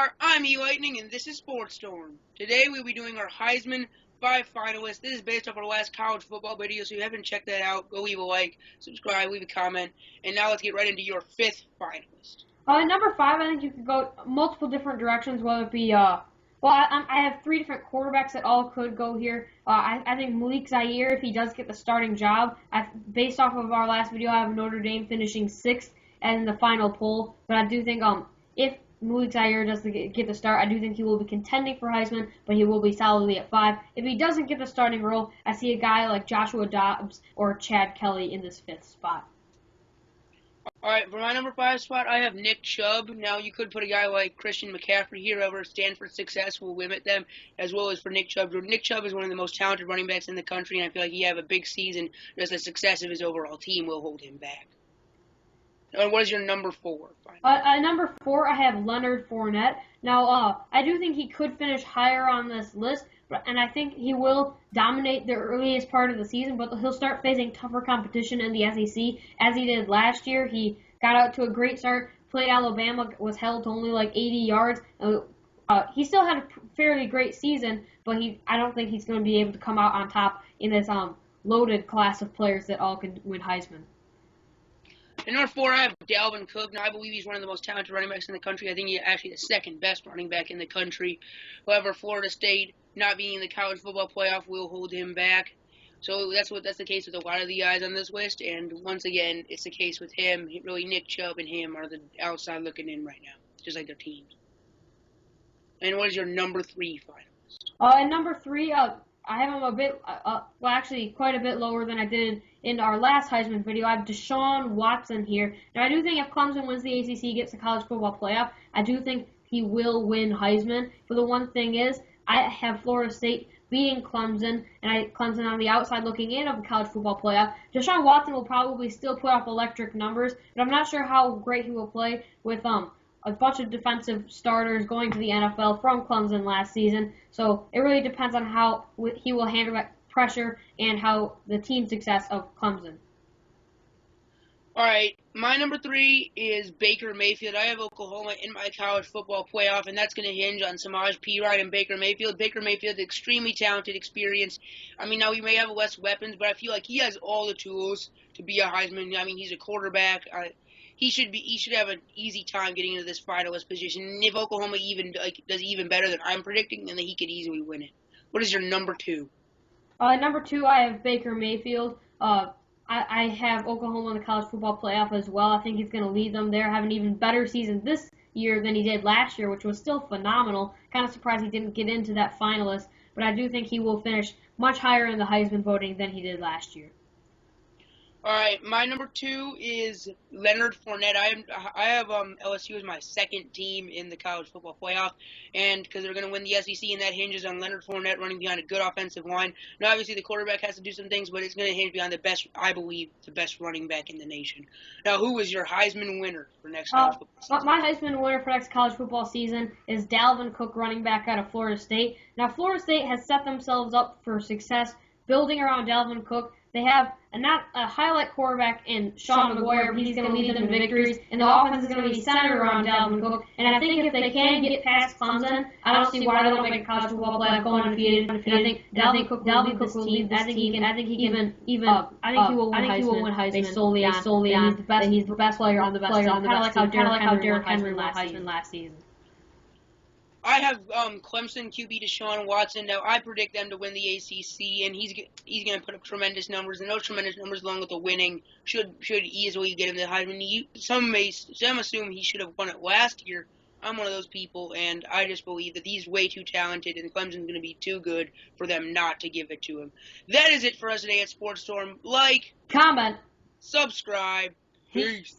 Thundarr, I'm E-Lightning, and this is Sports Storm. Today we'll be doing our Heisman 5 finalists. This is based off our last college football video, so if you haven't checked that out, go leave a like, subscribe, leave a comment, and now let's get right into your 5th finalist. At number 5, I think you could go multiple different directions, whether it be, I have 3 different quarterbacks that all could go here. I think Malik Zaire, if he does get the starting job, based off of our last video, I have Notre Dame finishing 6th in the final poll, but I do think if Malik Zaire does get the start, I do think he will be contending for Heisman, but he will be solidly at 5. If he doesn't get the starting role, I see a guy like Joshua Dobbs or Chad Kelly in this 5th spot. Alright, for my number 5 spot, I have Nick Chubb. Now, you could put a guy like Christian McCaffrey here. However, Stanford's success will limit them, as well as for Nick Chubb. Nick Chubb is one of the most talented running backs in the country, and I feel like he have a big season. Just the success of his overall team will hold him back. And what is your number 4? Number 4, I have Leonard Fournette. Now, I do think he could finish higher on this list, and I think he will dominate the earliest part of the season, but he'll start facing tougher competition in the SEC, as he did last year. He got out to a great start, played Alabama, was held to only like 80 yards. He still had a fairly great season, but I don't think he's going to be able to come out on top in this loaded class of players that all can win Heisman. At number 4, I have Dalvin Cook. Now, I believe he's one of the most talented running backs in the country. I think he's actually the 2nd best running back in the country. However, Florida State not being in the college football playoff will hold him back. So that's the case with a lot of the guys on this list. And once again, it's the case with him. Really, Nick Chubb and him are the outside looking in right now, just like their teams. And what is your number 3 finalist? At number 3, I have him a bit, actually quite a bit lower than I did in our last Heisman video. I have Deshaun Watson here. Now, I do think if Clemson wins the ACC, gets the college football playoff, I do think he will win Heisman. But the one thing is, I have Florida State beating Clemson, and Clemson on the outside looking in of the college football playoff. Deshaun Watson will probably still put up electric numbers, but I'm not sure how great he will play with a bunch of defensive starters going to the NFL from Clemson last season. So it really depends on how he will handle that pressure and how the team success of Clemson. All right, my number 3 is Baker Mayfield. I have Oklahoma in my college football playoff, and that's going to hinge on Samaj P. and Baker Mayfield. Baker Mayfield is extremely talented, experienced. I mean, now he may have less weapons, but I feel like he has all the tools to be a Heisman. I mean, he's a quarterback. He should have an easy time getting into this finalist position. And if Oklahoma does even better than I'm predicting, then he could easily win it. What is your number 2? Number 2, I have Baker Mayfield. I have Oklahoma in the college football playoff as well. I think he's going to lead them there, have an even better season this year than he did last year, which was still phenomenal. Kind of surprised he didn't get into that finalist, but I do think he will finish much higher in the Heisman voting than he did last year. All right, my number 2 is Leonard Fournette. I have LSU as my 2nd team in the college football playoff, and because they're going to win the SEC, and that hinges on Leonard Fournette running behind a good offensive line. Now, obviously, the quarterback has to do some things, but it's going to hinge behind the best, I believe, the best running back in the nation. Now, who is your Heisman winner for next college football season? My Heisman winner for next college football season is Dalvin Cook, running back out of Florida State. Now, Florida State has set themselves up for success building around Dalvin Cook. They have not a highlight quarterback in Sean McGuire, but he's going to lead them to victories, and the offense is going to be centered around Dalvin Cook. And I think if they can get past Clemson, I don't see why they don't make a college football playoff going undefeated. And I think Dalvin Cook will lead this team. I think he will win Heisman. Based solely on he's the best player on the best team. Kind of like how Derrick Henry won Heisman last season. I have Clemson QB Deshaun Watson. Now, I predict them to win the ACC, and he's going to put up tremendous numbers, and those tremendous numbers, along with the winning, should easily get him the Heisman. Some assume he should have won it last year. I'm one of those people, and I just believe that he's way too talented, and Clemson's going to be too good for them not to give it to him. That is it for us today at Sports Storm. Like, comment, subscribe. Peace.